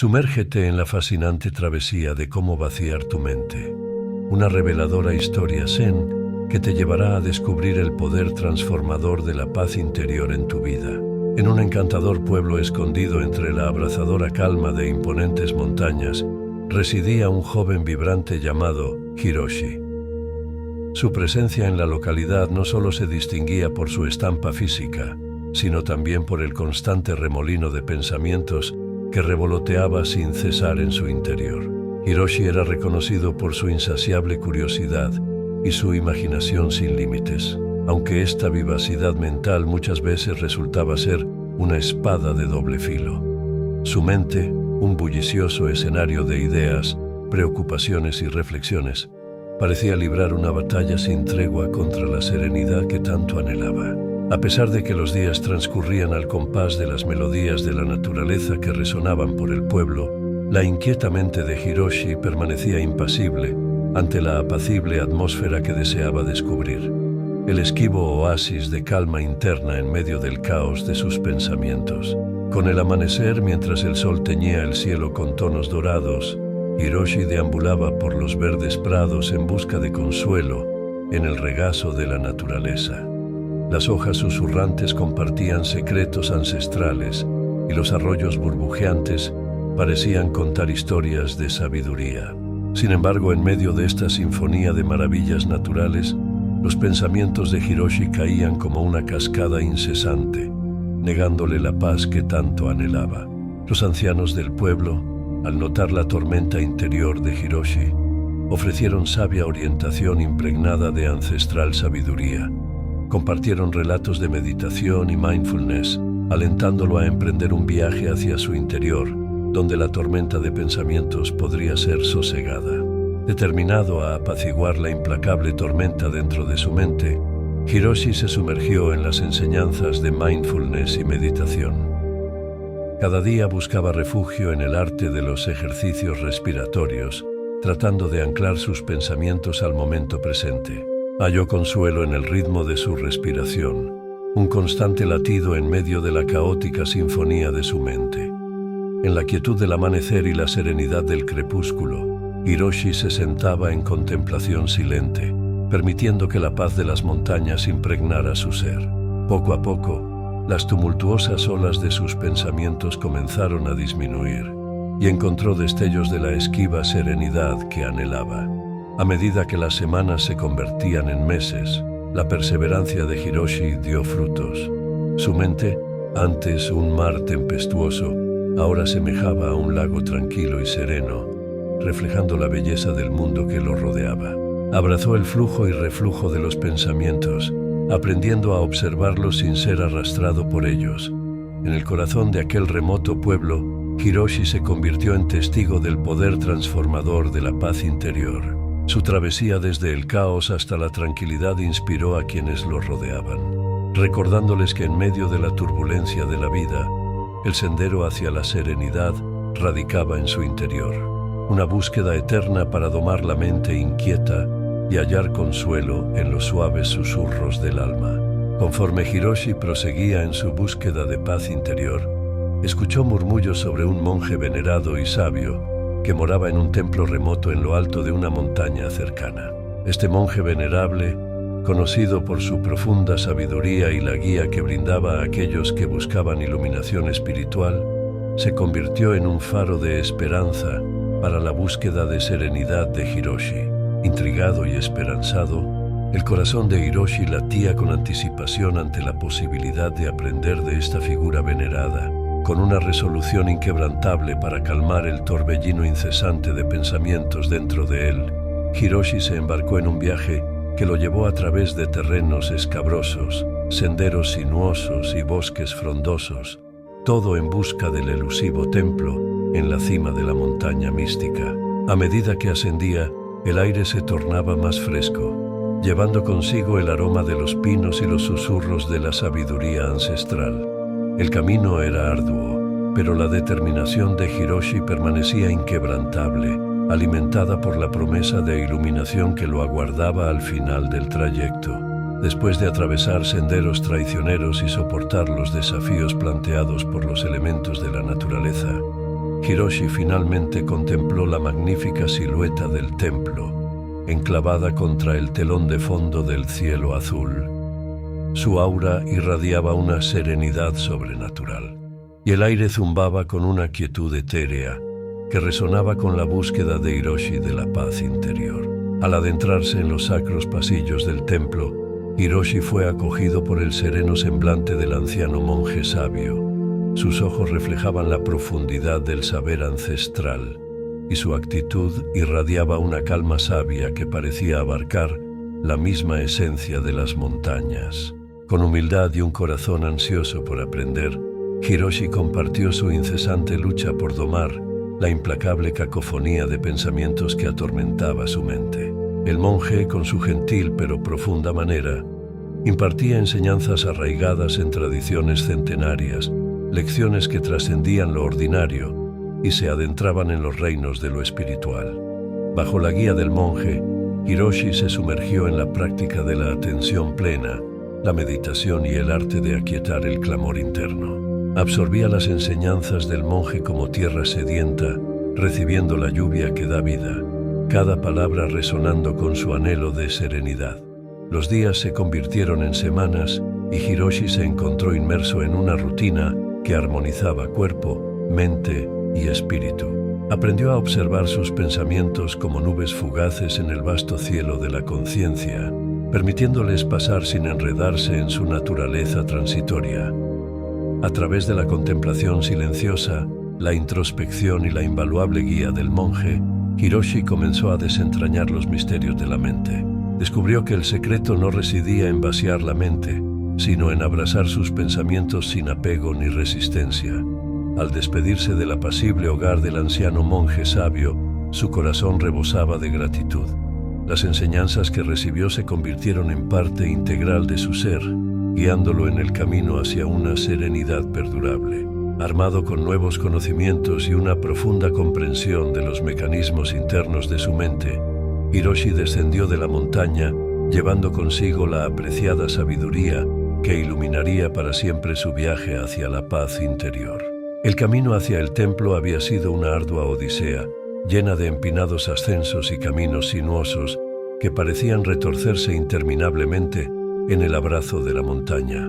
Sumérgete en la fascinante travesía de cómo vaciar tu mente. Una reveladora historia zen que te llevará a descubrir el poder transformador de la paz interior en tu vida. En un encantador pueblo escondido entre la abrazadora calma de imponentes montañas, residía un joven vibrante llamado Hiroshi. Su presencia en la localidad no solo se distinguía por su estampa física, sino también por el constante remolino de pensamientos que revoloteaba sin cesar en su interior. Hiroshi era reconocido por su insaciable curiosidad y su imaginación sin límites, aunque esta vivacidad mental muchas veces resultaba ser una espada de doble filo. Su mente, un bullicioso escenario de ideas, preocupaciones y reflexiones, parecía librar una batalla sin tregua contra la serenidad que tanto anhelaba. A pesar de que los días transcurrían al compás de las melodías de la naturaleza que resonaban por el pueblo, la inquieta mente de Hiroshi permanecía impasible ante la apacible atmósfera que deseaba descubrir, el esquivo oasis de calma interna en medio del caos de sus pensamientos. Con el amanecer, mientras el sol teñía el cielo con tonos dorados, Hiroshi deambulaba por los verdes prados en busca de consuelo en el regazo de la naturaleza. Las hojas susurrantes compartían secretos ancestrales y los arroyos burbujeantes parecían contar historias de sabiduría. Sin embargo, en medio de esta sinfonía de maravillas naturales, los pensamientos de Hiroshi caían como una cascada incesante, negándole la paz que tanto anhelaba. Los ancianos del pueblo, al notar la tormenta interior de Hiroshi, ofrecieron sabia orientación impregnada de ancestral sabiduría. Compartieron relatos de meditación y mindfulness, alentándolo a emprender un viaje hacia su interior, donde la tormenta de pensamientos podría ser sosegada. Determinado a apaciguar la implacable tormenta dentro de su mente, Hiroshi se sumergió en las enseñanzas de mindfulness y meditación. Cada día buscaba refugio en el arte de los ejercicios respiratorios, tratando de anclar sus pensamientos al momento presente. Halló consuelo en el ritmo de su respiración, un constante latido en medio de la caótica sinfonía de su mente. En la quietud del amanecer y la serenidad del crepúsculo, Hiroshi se sentaba en contemplación silente, permitiendo que la paz de las montañas impregnara su ser. Poco a poco, las tumultuosas olas de sus pensamientos comenzaron a disminuir, y encontró destellos de la esquiva serenidad que anhelaba. A medida que las semanas se convertían en meses, la perseverancia de Hiroshi dio frutos. Su mente, antes un mar tempestuoso, ahora semejaba a un lago tranquilo y sereno, reflejando la belleza del mundo que lo rodeaba. Abrazó el flujo y reflujo de los pensamientos, aprendiendo a observarlos sin ser arrastrado por ellos. En el corazón de aquel remoto pueblo, Hiroshi se convirtió en testigo del poder transformador de la paz interior. Su travesía desde el caos hasta la tranquilidad inspiró a quienes lo rodeaban, recordándoles que en medio de la turbulencia de la vida, el sendero hacia la serenidad radicaba en su interior. Una búsqueda eterna para domar la mente inquieta y hallar consuelo en los suaves susurros del alma. Conforme Hiroshi proseguía en su búsqueda de paz interior, escuchó murmullos sobre un monje venerado y sabio que moraba en un templo remoto en lo alto de una montaña cercana. Este monje venerable, conocido por su profunda sabiduría y la guía que brindaba a aquellos que buscaban iluminación espiritual, se convirtió en un faro de esperanza para la búsqueda de serenidad de Hiroshi. Intrigado y esperanzado, el corazón de Hiroshi latía con anticipación ante la posibilidad de aprender de esta figura venerada. Con una resolución inquebrantable para calmar el torbellino incesante de pensamientos dentro de él, Hiroshi se embarcó en un viaje que lo llevó a través de terrenos escabrosos, senderos sinuosos y bosques frondosos, todo en busca del elusivo templo en la cima de la montaña mística. A medida que ascendía, el aire se tornaba más fresco, llevando consigo el aroma de los pinos y los susurros de la sabiduría ancestral. El camino era arduo, pero la determinación de Hiroshi permanecía inquebrantable, alimentada por la promesa de iluminación que lo aguardaba al final del trayecto. Después de atravesar senderos traicioneros y soportar los desafíos planteados por los elementos de la naturaleza, Hiroshi finalmente contempló la magnífica silueta del templo, enclavada contra el telón de fondo del cielo azul. Su aura irradiaba una serenidad sobrenatural, y el aire zumbaba con una quietud etérea que resonaba con la búsqueda de Hiroshi de la paz interior. Al adentrarse en los sacros pasillos del templo, Hiroshi fue acogido por el sereno semblante del anciano monje sabio. Sus ojos reflejaban la profundidad del saber ancestral, y su actitud irradiaba una calma sabia que parecía abarcar la misma esencia de las montañas. Con humildad y un corazón ansioso por aprender, Hiroshi compartió su incesante lucha por domar la implacable cacofonía de pensamientos que atormentaba su mente. El monje, con su gentil pero profunda manera, impartía enseñanzas arraigadas en tradiciones centenarias, lecciones que trascendían lo ordinario y se adentraban en los reinos de lo espiritual. Bajo la guía del monje, Hiroshi se sumergió en la práctica de la atención plena, la meditación y el arte de aquietar el clamor interno. Absorbía las enseñanzas del monje como tierra sedienta, recibiendo la lluvia que da vida, cada palabra resonando con su anhelo de serenidad. Los días se convirtieron en semanas y Hiroshi se encontró inmerso en una rutina que armonizaba cuerpo, mente y espíritu. Aprendió a observar sus pensamientos como nubes fugaces en el vasto cielo de la conciencia, permitiéndoles pasar sin enredarse en su naturaleza transitoria. A través de la contemplación silenciosa, la introspección y la invaluable guía del monje, Hiroshi comenzó a desentrañar los misterios de la mente. Descubrió que el secreto no residía en vaciar la mente, sino en abrazar sus pensamientos sin apego ni resistencia. Al despedirse del apacible hogar del anciano monje sabio, su corazón rebosaba de gratitud. Las enseñanzas que recibió se convirtieron en parte integral de su ser, guiándolo en el camino hacia una serenidad perdurable. Armado con nuevos conocimientos y una profunda comprensión de los mecanismos internos de su mente, Hiroshi descendió de la montaña, llevando consigo la apreciada sabiduría que iluminaría para siempre su viaje hacia la paz interior. El camino hacia el templo había sido una ardua odisea, llena de empinados ascensos y caminos sinuosos que parecían retorcerse interminablemente en el abrazo de la montaña.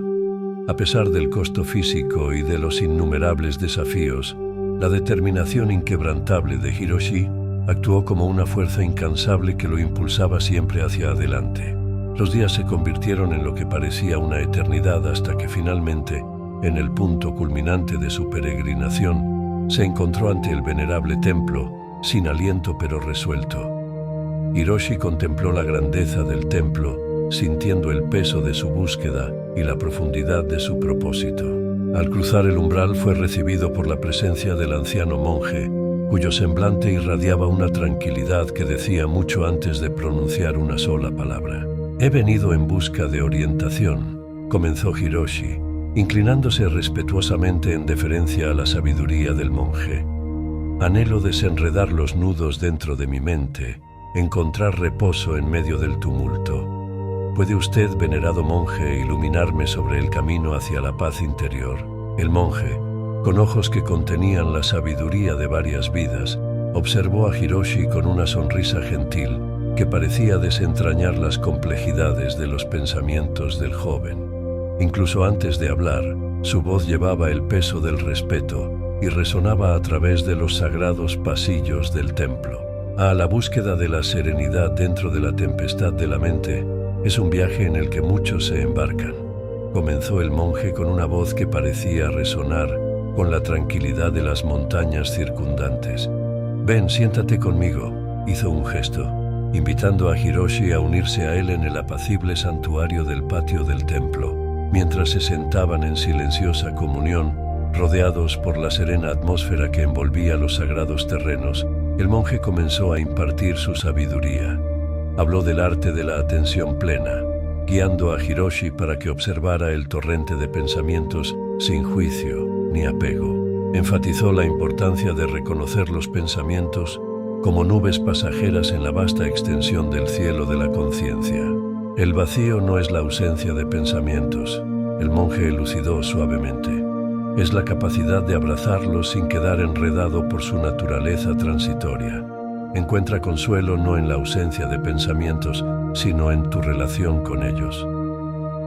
A pesar del costo físico y de los innumerables desafíos, la determinación inquebrantable de Hiroshi actuó como una fuerza incansable que lo impulsaba siempre hacia adelante. Los días se convirtieron en lo que parecía una eternidad hasta que finalmente, en el punto culminante de su peregrinación, se encontró ante el venerable templo, sin aliento pero resuelto. Hiroshi contempló la grandeza del templo, sintiendo el peso de su búsqueda y la profundidad de su propósito. Al cruzar el umbral fue recibido por la presencia del anciano monje, cuyo semblante irradiaba una tranquilidad que decía mucho antes de pronunciar una sola palabra. «He venido en busca de orientación», comenzó Hiroshi, inclinándose respetuosamente en deferencia a la sabiduría del monje. «Anhelo desenredar los nudos dentro de mi mente, encontrar reposo en medio del tumulto. ¿Puede usted, venerado monje, iluminarme sobre el camino hacia la paz interior?» El monje, con ojos que contenían la sabiduría de varias vidas, observó a Hiroshi con una sonrisa gentil que parecía desentrañar las complejidades de los pensamientos del joven. Incluso antes de hablar, su voz llevaba el peso del respeto y resonaba a través de los sagrados pasillos del templo. A la búsqueda de la serenidad dentro de la tempestad de la mente es un viaje en el que muchos se embarcan. Comenzó el monje con una voz que parecía resonar con la tranquilidad de las montañas circundantes. «Ven, siéntate conmigo», hizo un gesto, invitando a Hiroshi a unirse a él en el apacible santuario del patio del templo. Mientras se sentaban en silenciosa comunión, rodeados por la serena atmósfera que envolvía los sagrados terrenos, el monje comenzó a impartir su sabiduría. Habló del arte de la atención plena, guiando a Hiroshi para que observara el torrente de pensamientos sin juicio ni apego. Enfatizó la importancia de reconocer los pensamientos como nubes pasajeras en la vasta extensión del cielo de la conciencia. El vacío no es la ausencia de pensamientos, el monje elucidó suavemente. es la capacidad de abrazarlos sin quedar enredado por su naturaleza transitoria. Encuentra consuelo no en la ausencia de pensamientos, sino en tu relación con ellos.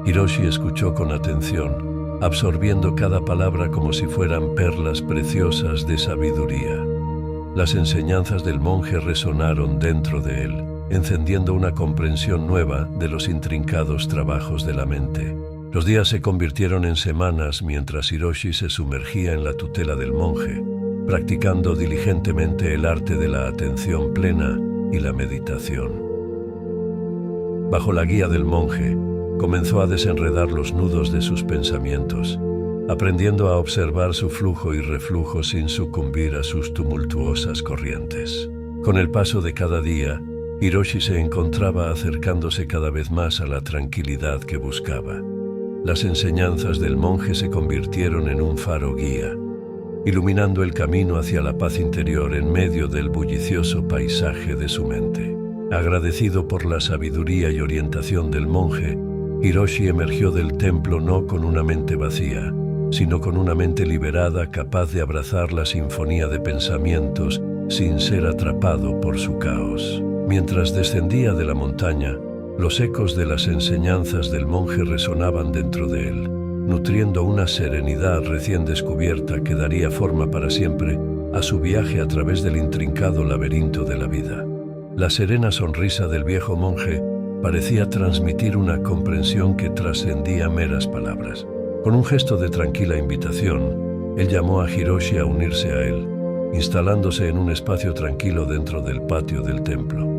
Hiroshi escuchó con atención, absorbiendo cada palabra como si fueran perlas preciosas de sabiduría. Las enseñanzas del monje resonaron dentro de él, encendiendo una comprensión nueva de los intrincados trabajos de la mente. Los días se convirtieron en semanas mientras Hiroshi se sumergía en la tutela del monje, practicando diligentemente el arte de la atención plena y la meditación. Bajo la guía del monje, comenzó a desenredar los nudos de sus pensamientos, aprendiendo a observar su flujo y reflujo sin sucumbir a sus tumultuosas corrientes. Con el paso de cada día, Hiroshi se encontraba acercándose cada vez más a la tranquilidad que buscaba. Las enseñanzas del monje se convirtieron en un faro guía, iluminando el camino hacia la paz interior en medio del bullicioso paisaje de su mente. Agradecido por la sabiduría y orientación del monje, Hiroshi emergió del templo no con una mente vacía, sino con una mente liberada capaz de abrazar la sinfonía de pensamientos sin ser atrapado por su caos. Mientras descendía de la montaña, los ecos de las enseñanzas del monje resonaban dentro de él, nutriendo una serenidad recién descubierta que daría forma para siempre a su viaje a través del intrincado laberinto de la vida. La serena sonrisa del viejo monje parecía transmitir una comprensión que trascendía meras palabras. Con un gesto de tranquila invitación, él llamó a Hiroshi a unirse a él, instalándose en un espacio tranquilo dentro del patio del templo.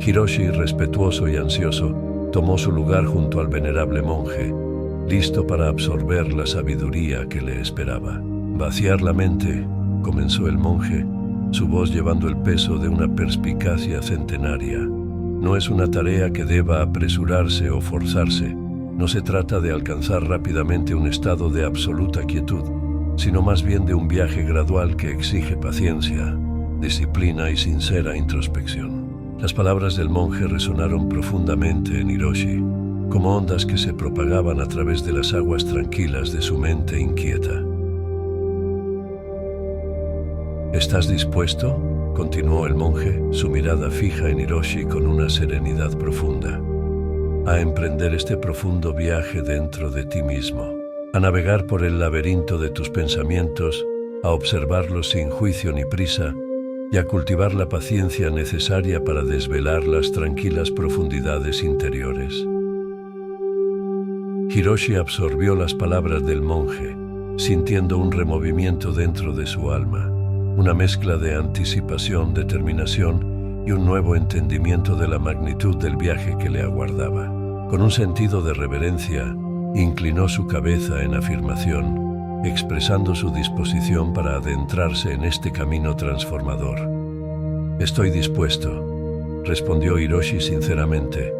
Hiroshi, respetuoso y ansioso, tomó su lugar junto al venerable monje, listo para absorber la sabiduría que le esperaba. Vaciar la mente, comenzó el monje, su voz llevando el peso de una perspicacia centenaria. No es una tarea que deba apresurarse o forzarse. No se trata de alcanzar rápidamente un estado de absoluta quietud, sino más bien de un viaje gradual que exige paciencia, disciplina y sincera introspección. Las palabras del monje resonaron profundamente en Hiroshi, como ondas que se propagaban a través de las aguas tranquilas de su mente inquieta. ¿Estás dispuesto?, continuó el monje, su mirada fija en Hiroshi con una serenidad profunda, a emprender este profundo viaje dentro de ti mismo, a navegar por el laberinto de tus pensamientos, a observarlos sin juicio ni prisa y a cultivar la paciencia necesaria para desvelar las tranquilas profundidades interiores? Hiroshi absorbió las palabras del monje, sintiendo un removimiento dentro de su alma, una mezcla de anticipación, determinación y un nuevo entendimiento de la magnitud del viaje que le aguardaba. Con un sentido de reverencia, inclinó su cabeza en afirmación, expresando su disposición para adentrarse en este camino transformador. «Estoy dispuesto», respondió Hiroshi sinceramente,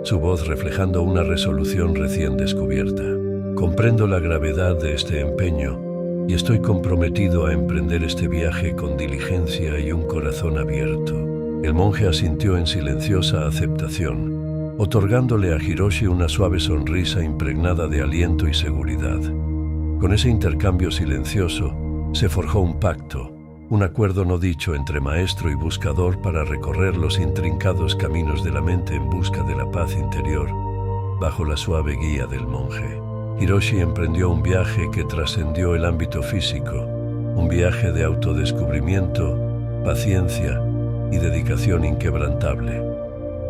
su voz reflejando una resolución recién descubierta. «Comprendo la gravedad de este empeño y estoy comprometido a emprender este viaje con diligencia y un corazón abierto». El monje asintió en silenciosa aceptación, otorgándole a Hiroshi una suave sonrisa impregnada de aliento y seguridad. Con ese intercambio silencioso, se forjó un pacto, un acuerdo no dicho entre maestro y buscador para recorrer los intrincados caminos de la mente en busca de la paz interior, bajo la suave guía del monje. Hiroshi emprendió un viaje que trascendió el ámbito físico, un viaje de autodescubrimiento, paciencia y dedicación inquebrantable.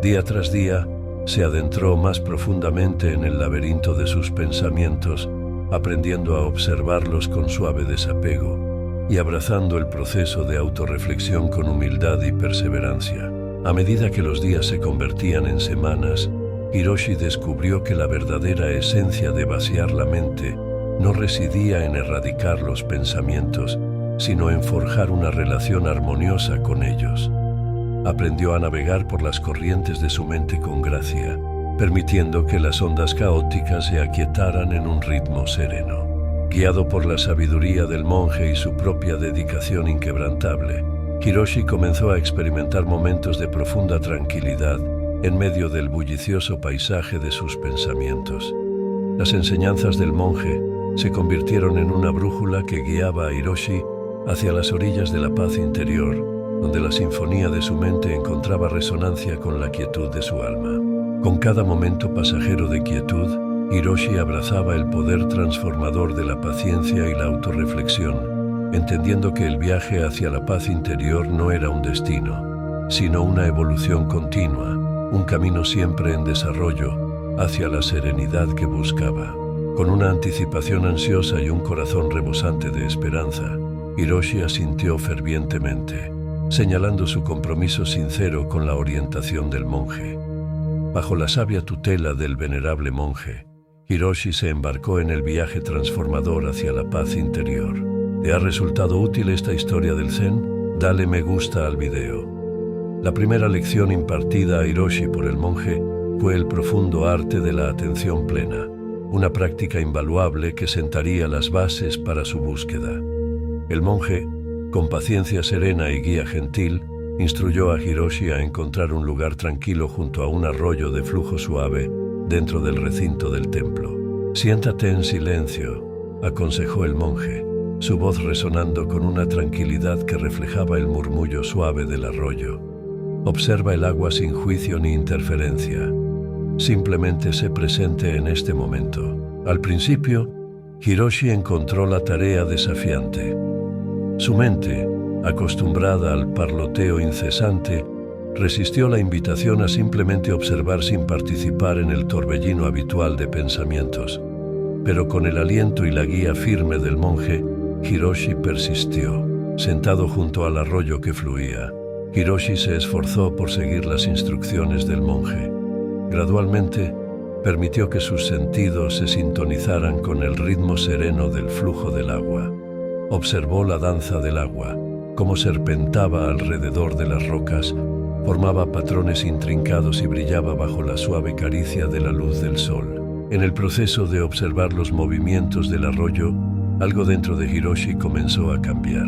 Día tras día, se adentró más profundamente en el laberinto de sus pensamientos, aprendiendo a observarlos con suave desapego y abrazando el proceso de autorreflexión con humildad y perseverancia. A medida que los días se convertían en semanas, Hiroshi descubrió que la verdadera esencia de vaciar la mente no residía en erradicar los pensamientos, sino en forjar una relación armoniosa con ellos. Aprendió a navegar por las corrientes de su mente con gracia, permitiendo que las ondas caóticas se aquietaran en un ritmo sereno. Guiado por la sabiduría del monje y su propia dedicación inquebrantable, Hiroshi comenzó a experimentar momentos de profunda tranquilidad en medio del bullicioso paisaje de sus pensamientos. Las enseñanzas del monje se convirtieron en una brújula que guiaba a Hiroshi hacia las orillas de la paz interior, donde la sinfonía de su mente encontraba resonancia con la quietud de su alma. Con cada momento pasajero de quietud, Hiroshi abrazaba el poder transformador de la paciencia y la autorreflexión, entendiendo que el viaje hacia la paz interior no era un destino, sino una evolución continua, un camino siempre en desarrollo hacia la serenidad que buscaba. Con una anticipación ansiosa y un corazón rebosante de esperanza, Hiroshi asintió fervientemente, señalando su compromiso sincero con la orientación del monje. Bajo la sabia tutela del venerable monje, Hiroshi se embarcó en el viaje transformador hacia la paz interior. ¿Te ha resultado útil esta historia del Zen? Dale me gusta al video. La primera lección impartida a Hiroshi por el monje fue el profundo arte de la atención plena, una práctica invaluable que sentaría las bases para su búsqueda. El monje, con paciencia serena y guía gentil, instruyó a Hiroshi a encontrar un lugar tranquilo junto a un arroyo de flujo suave dentro del recinto del templo. Siéntate en silencio, aconsejó el monje, su voz resonando con una tranquilidad que reflejaba el murmullo suave del arroyo. Observa el agua sin juicio ni interferencia. Simplemente sé presente en este momento. Al principio, Hiroshi encontró la tarea desafiante. Su mente, acostumbrada al parloteo incesante, resistió la invitación a simplemente observar sin participar en el torbellino habitual de pensamientos. Pero con el aliento y la guía firme del monje, Hiroshi persistió. Sentado junto al arroyo que fluía, Hiroshi se esforzó por seguir las instrucciones del monje. Gradualmente, permitió que sus sentidos se sintonizaran con el ritmo sereno del flujo del agua. Observó la danza del agua, cómo serpentaba alrededor de las rocas, formaba patrones intrincados y brillaba bajo la suave caricia de la luz del sol. En el proceso de observar los movimientos del arroyo, algo dentro de Hiroshi comenzó a cambiar.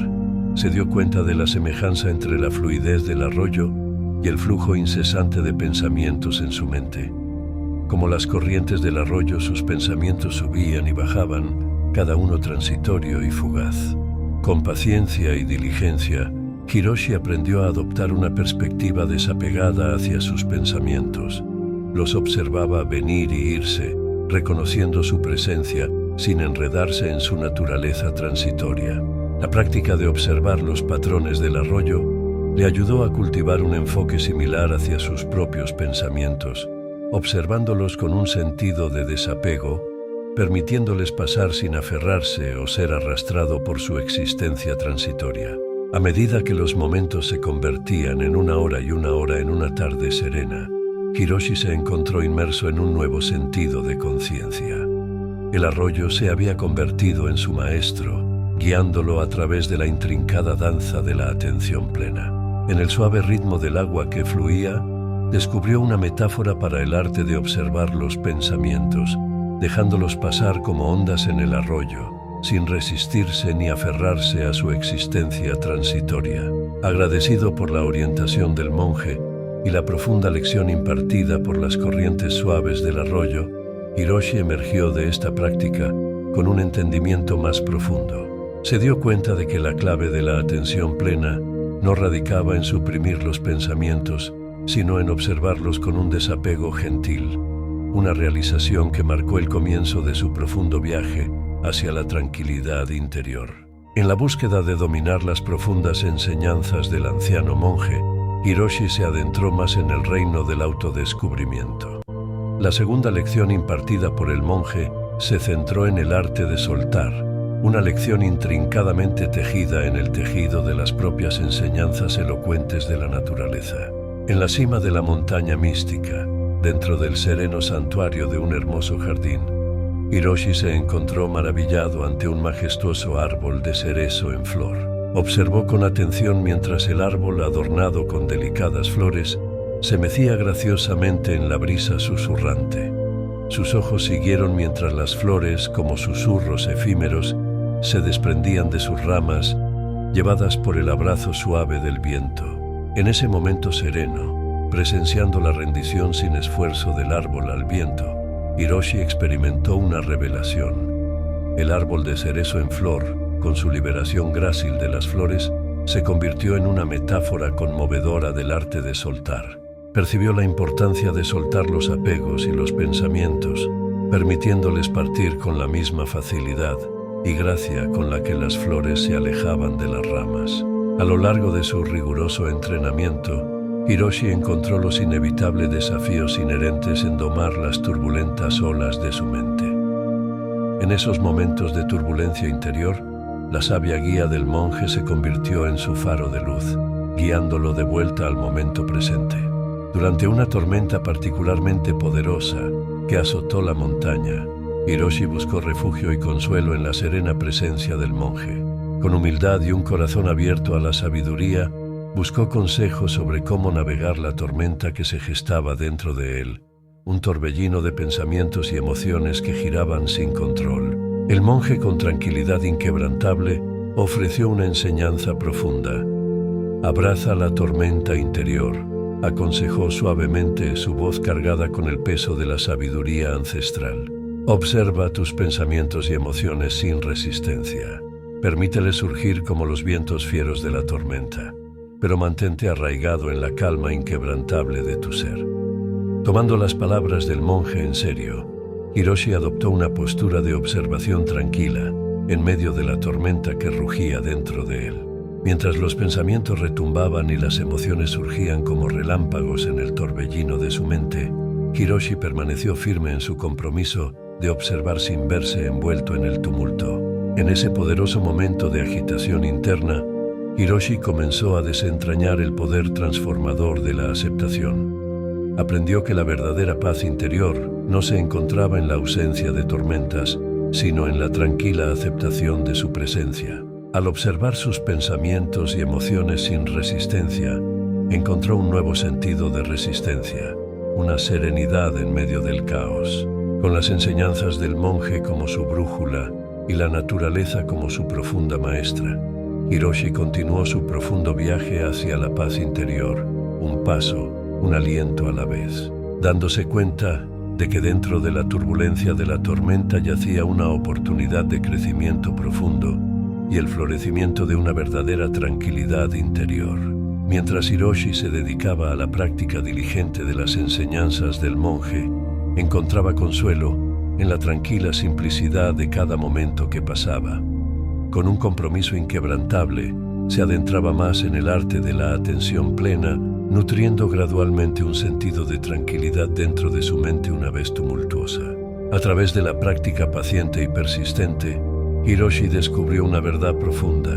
Se dio cuenta de la semejanza entre la fluidez del arroyo y el flujo incesante de pensamientos en su mente. Como las corrientes del arroyo, sus pensamientos subían y bajaban, cada uno transitorio y fugaz. Con paciencia y diligencia, Hiroshi aprendió a adoptar una perspectiva desapegada hacia sus pensamientos. Los observaba venir y irse, reconociendo su presencia sin enredarse en su naturaleza transitoria. La práctica de observar los patrones del arroyo le ayudó a cultivar un enfoque similar hacia sus propios pensamientos, observándolos con un sentido de desapego, permitiéndoles pasar sin aferrarse o ser arrastrado por su existencia transitoria. A medida que los momentos se convertían en una hora y una hora en una tarde serena, Hiroshi se encontró inmerso en un nuevo sentido de conciencia. El arroyo se había convertido en su maestro, guiándolo a través de la intrincada danza de la atención plena. En el suave ritmo del agua que fluía, descubrió una metáfora para el arte de observar los pensamientos, dejándolos pasar como ondas en el arroyo, sin resistirse ni aferrarse a su existencia transitoria. Agradecido por la orientación del monje y la profunda lección impartida por las corrientes suaves del arroyo, Hiroshi emergió de esta práctica con un entendimiento más profundo. Se dio cuenta de que la clave de la atención plena no radicaba en suprimir los pensamientos, sino en observarlos con un desapego gentil, una realización que marcó el comienzo de su profundo viaje hacia la tranquilidad interior. En la búsqueda de dominar las profundas enseñanzas del anciano monje, Hiroshi se adentró más en el reino del autodescubrimiento. La segunda lección impartida por el monje se centró en el arte de soltar, una lección intrincadamente tejida en el tejido de las propias enseñanzas elocuentes de la naturaleza. En la cima de la montaña mística, dentro del sereno santuario de un hermoso jardín, Hiroshi se encontró maravillado ante un majestuoso árbol de cerezo en flor. Observó con atención mientras el árbol, adornado con delicadas flores, se mecía graciosamente en la brisa susurrante. Sus ojos siguieron mientras las flores, como susurros efímeros, se desprendían de sus ramas, llevadas por el abrazo suave del viento. En ese momento sereno, presenciando la rendición sin esfuerzo del árbol al viento, Hiroshi experimentó una revelación. El árbol de cerezo en flor, con su liberación grácil de las flores, se convirtió en una metáfora conmovedora del arte de soltar. Percibió la importancia de soltar los apegos y los pensamientos, permitiéndoles partir con la misma facilidad y gracia con la que las flores se alejaban de las ramas. A lo largo de su riguroso entrenamiento, Hiroshi encontró los inevitables desafíos inherentes en domar las turbulentas olas de su mente. En esos momentos de turbulencia interior, la sabia guía del monje se convirtió en su faro de luz, guiándolo de vuelta al momento presente. Durante una tormenta particularmente poderosa que azotó la montaña, Hiroshi buscó refugio y consuelo en la serena presencia del monje. Con humildad y un corazón abierto a la sabiduría, buscó consejos sobre cómo navegar la tormenta que se gestaba dentro de él, un torbellino de pensamientos y emociones que giraban sin control. El monje, con tranquilidad inquebrantable, ofreció una enseñanza profunda. «Abraza la tormenta interior», aconsejó suavemente, su voz cargada con el peso de la sabiduría ancestral. «Observa tus pensamientos y emociones sin resistencia. Permíteles surgir como los vientos fieros de la tormenta, pero mantente arraigado en la calma inquebrantable de tu ser». Tomando las palabras del monje en serio, Hiroshi adoptó una postura de observación tranquila en medio de la tormenta que rugía dentro de él. Mientras los pensamientos retumbaban y las emociones surgían como relámpagos en el torbellino de su mente, Hiroshi permaneció firme en su compromiso de observar sin verse envuelto en el tumulto. En ese poderoso momento de agitación interna, Hiroshi comenzó a desentrañar el poder transformador de la aceptación. Aprendió que la verdadera paz interior no se encontraba en la ausencia de tormentas, sino en la tranquila aceptación de su presencia. Al observar sus pensamientos y emociones sin resistencia, encontró un nuevo sentido de resistencia, una serenidad en medio del caos. Con las enseñanzas del monje como su brújula y la naturaleza como su profunda maestra, Hiroshi continuó su profundo viaje hacia la paz interior, un paso, un aliento a la vez, dándose cuenta de que dentro de la turbulencia de la tormenta yacía una oportunidad de crecimiento profundo y el florecimiento de una verdadera tranquilidad interior. Mientras Hiroshi se dedicaba a la práctica diligente de las enseñanzas del monje, encontraba consuelo en la tranquila simplicidad de cada momento que pasaba. Con un compromiso inquebrantable, se adentraba más en el arte de la atención plena, nutriendo gradualmente un sentido de tranquilidad dentro de su mente una vez tumultuosa. A través de la práctica paciente y persistente, Hiroshi descubrió una verdad profunda.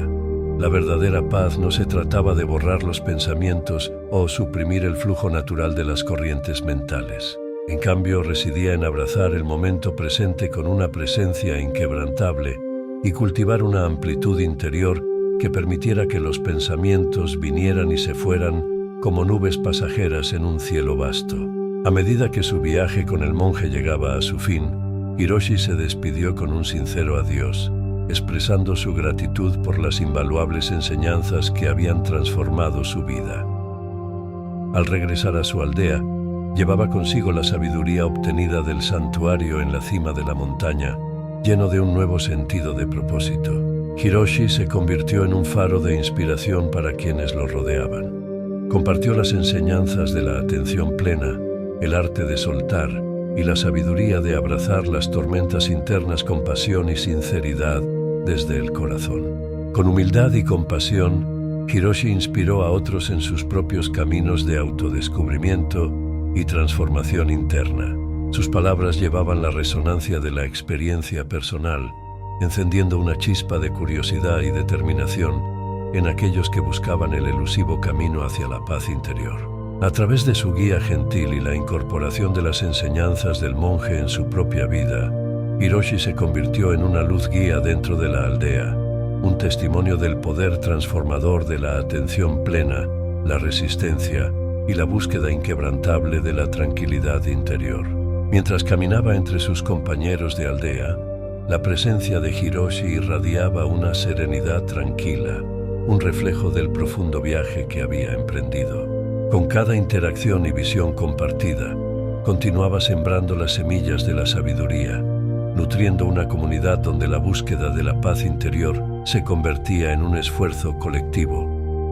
La verdadera paz no se trataba de borrar los pensamientos o suprimir el flujo natural de las corrientes mentales. En cambio, residía en abrazar el momento presente con una presencia inquebrantable y cultivar una amplitud interior que permitiera que los pensamientos vinieran y se fueran como nubes pasajeras en un cielo vasto. A medida que su viaje con el monje llegaba a su fin, Hiroshi se despidió con un sincero adiós, expresando su gratitud por las invaluables enseñanzas que habían transformado su vida. Al regresar a su aldea, llevaba consigo la sabiduría obtenida del santuario en la cima de la montaña, lleno de un nuevo sentido de propósito. Hiroshi se convirtió en un faro de inspiración para quienes lo rodeaban. Compartió las enseñanzas de la atención plena, el arte de soltar y la sabiduría de abrazar las tormentas internas con pasión y sinceridad desde el corazón. Con humildad y compasión, Hiroshi inspiró a otros en sus propios caminos de autodescubrimiento y transformación interna. Sus palabras llevaban la resonancia de la experiencia personal, encendiendo una chispa de curiosidad y determinación en aquellos que buscaban el elusivo camino hacia la paz interior. A través de su guía gentil y la incorporación de las enseñanzas del monje en su propia vida, Hiroshi se convirtió en una luz guía dentro de la aldea, un testimonio del poder transformador de la atención plena, la resistencia y la búsqueda inquebrantable de la tranquilidad interior. Mientras caminaba entre sus compañeros de aldea, la presencia de Hiroshi irradiaba una serenidad tranquila, un reflejo del profundo viaje que había emprendido. Con cada interacción y visión compartida, continuaba sembrando las semillas de la sabiduría, nutriendo una comunidad donde la búsqueda de la paz interior se convertía en un esfuerzo colectivo,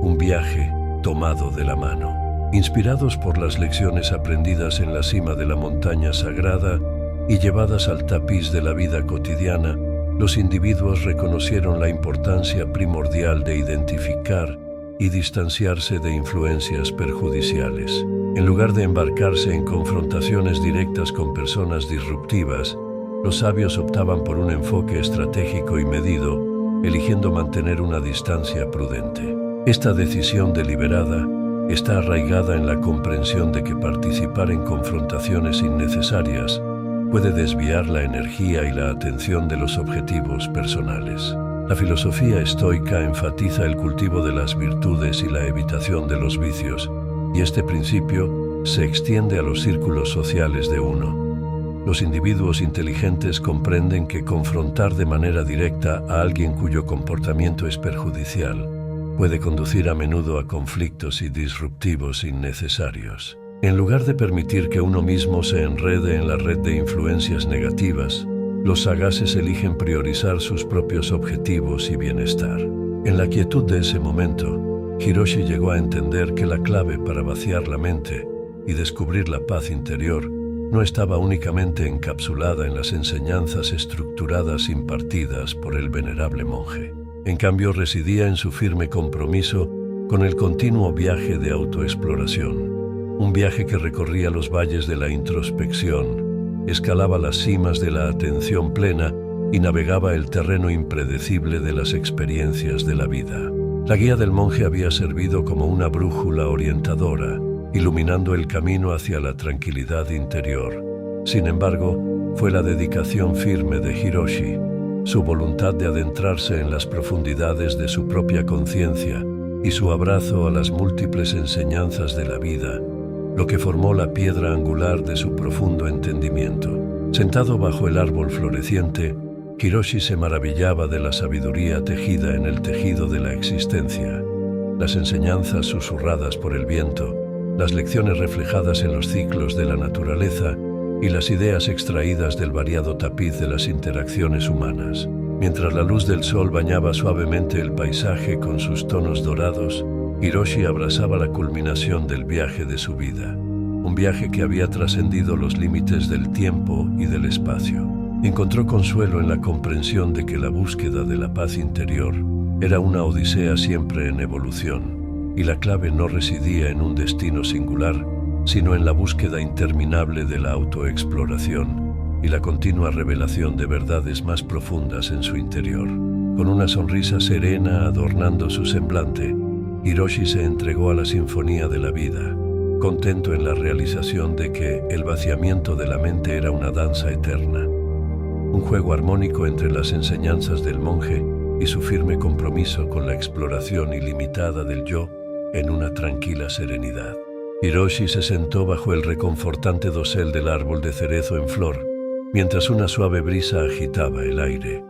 un viaje tomado de la mano. Inspirados por las lecciones aprendidas en la cima de la montaña sagrada y llevadas al tapiz de la vida cotidiana, los individuos reconocieron la importancia primordial de identificar y distanciarse de influencias perjudiciales. En lugar de embarcarse en confrontaciones directas con personas disruptivas, los sabios optaban por un enfoque estratégico y medido, eligiendo mantener una distancia prudente. Esta decisión deliberada está arraigada en la comprensión de que participar en confrontaciones innecesarias puede desviar la energía y la atención de los objetivos personales. La filosofía estoica enfatiza el cultivo de las virtudes y la evitación de los vicios, y este principio se extiende a los círculos sociales de uno. Los individuos inteligentes comprenden que confrontar de manera directa a alguien cuyo comportamiento es perjudicial puede conducir a menudo a conflictos y disruptivos innecesarios. En lugar de permitir que uno mismo se enrede en la red de influencias negativas, los sagaces eligen priorizar sus propios objetivos y bienestar. En la quietud de ese momento, Hiroshi llegó a entender que la clave para vaciar la mente y descubrir la paz interior no estaba únicamente encapsulada en las enseñanzas estructuradas impartidas por el venerable monje. En cambio, residía en su firme compromiso con el continuo viaje de autoexploración, un viaje que recorría los valles de la introspección, escalaba las cimas de la atención plena y navegaba el terreno impredecible de las experiencias de la vida. La guía del monje había servido como una brújula orientadora, iluminando el camino hacia la tranquilidad interior. Sin embargo, fue la dedicación firme de Hiroshi, su voluntad de adentrarse en las profundidades de su propia conciencia y su abrazo a las múltiples enseñanzas de la vida, lo que formó la piedra angular de su profundo entendimiento. Sentado bajo el árbol floreciente, Hiroshi se maravillaba de la sabiduría tejida en el tejido de la existencia, las enseñanzas susurradas por el viento, las lecciones reflejadas en los ciclos de la naturaleza y las ideas extraídas del variado tapiz de las interacciones humanas. Mientras la luz del sol bañaba suavemente el paisaje con sus tonos dorados, Hiroshi abrazaba la culminación del viaje de su vida, un viaje que había trascendido los límites del tiempo y del espacio. Encontró consuelo en la comprensión de que la búsqueda de la paz interior era una odisea siempre en evolución, y la clave no residía en un destino singular, sino en la búsqueda interminable de la autoexploración y la continua revelación de verdades más profundas en su interior. Con una sonrisa serena adornando su semblante, Hiroshi se entregó a la sinfonía de la vida, contento en la realización de que el vaciamiento de la mente era una danza eterna, un juego armónico entre las enseñanzas del monje y su firme compromiso con la exploración ilimitada del yo en una tranquila serenidad. Hiroshi se sentó bajo el reconfortante dosel del árbol de cerezo en flor, mientras una suave brisa agitaba el aire.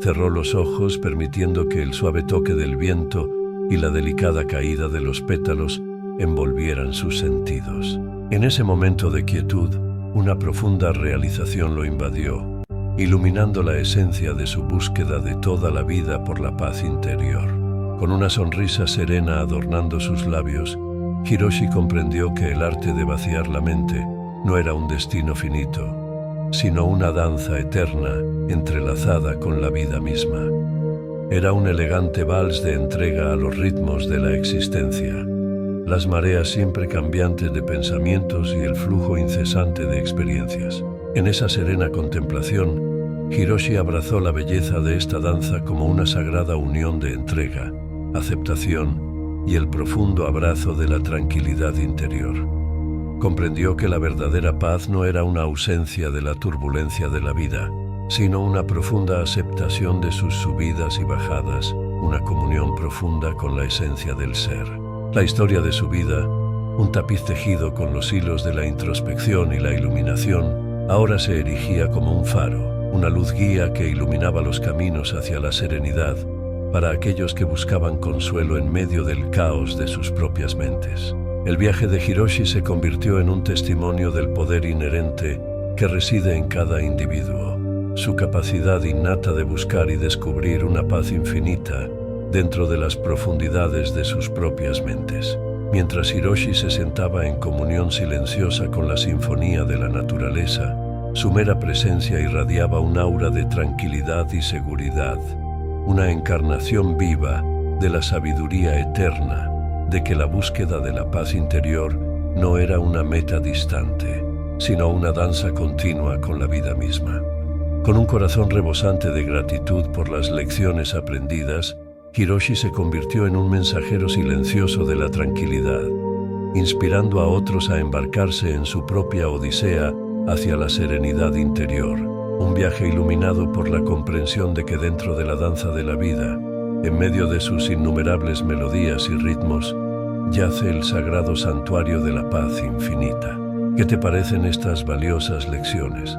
Cerró los ojos permitiendo que el suave toque del viento y la delicada caída de los pétalos envolvieran sus sentidos. En ese momento de quietud, una profunda realización lo invadió, iluminando la esencia de su búsqueda de toda la vida por la paz interior. Con una sonrisa serena adornando sus labios, Hiroshi comprendió que el arte de vaciar la mente no era un destino finito, sino una danza eterna entrelazada con la vida misma. Era un elegante vals de entrega a los ritmos de la existencia, las mareas siempre cambiantes de pensamientos y el flujo incesante de experiencias. En esa serena contemplación, Hiroshi abrazó la belleza de esta danza como una sagrada unión de entrega, aceptación y el profundo abrazo de la tranquilidad interior. Comprendió que la verdadera paz no era una ausencia de la turbulencia de la vida, sino una profunda aceptación de sus subidas y bajadas, una comunión profunda con la esencia del ser. La historia de su vida, un tapiz tejido con los hilos de la introspección y la iluminación, ahora se erigía como un faro, una luz guía que iluminaba los caminos hacia la serenidad para aquellos que buscaban consuelo en medio del caos de sus propias mentes. El viaje de Hiroshi se convirtió en un testimonio del poder inherente que reside en cada individuo. su capacidad innata de buscar y descubrir una paz infinita dentro de las profundidades de sus propias mentes. Mientras Hiroshi se sentaba en comunión silenciosa con la sinfonía de la naturaleza, su mera presencia irradiaba un aura de tranquilidad y seguridad, una encarnación viva de la sabiduría eterna, de que la búsqueda de la paz interior no era una meta distante, sino una danza continua con la vida misma. Con un corazón rebosante de gratitud por las lecciones aprendidas, Hiroshi se convirtió en un mensajero silencioso de la tranquilidad, inspirando a otros a embarcarse en su propia odisea hacia la serenidad interior, un viaje iluminado por la comprensión de que dentro de la danza de la vida, en medio de sus innumerables melodías y ritmos, yace el sagrado santuario de la paz infinita. ¿Qué te parecen estas valiosas lecciones?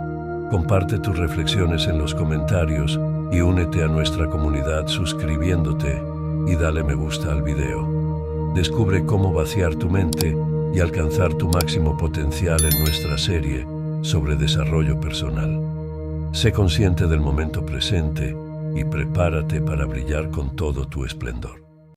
Comparte tus reflexiones en los comentarios y únete a nuestra comunidad suscribiéndote y dale me gusta al video. Descubre cómo vaciar tu mente y alcanzar tu máximo potencial en nuestra serie sobre desarrollo personal. Sé consciente del momento presente y prepárate para brillar con todo tu esplendor.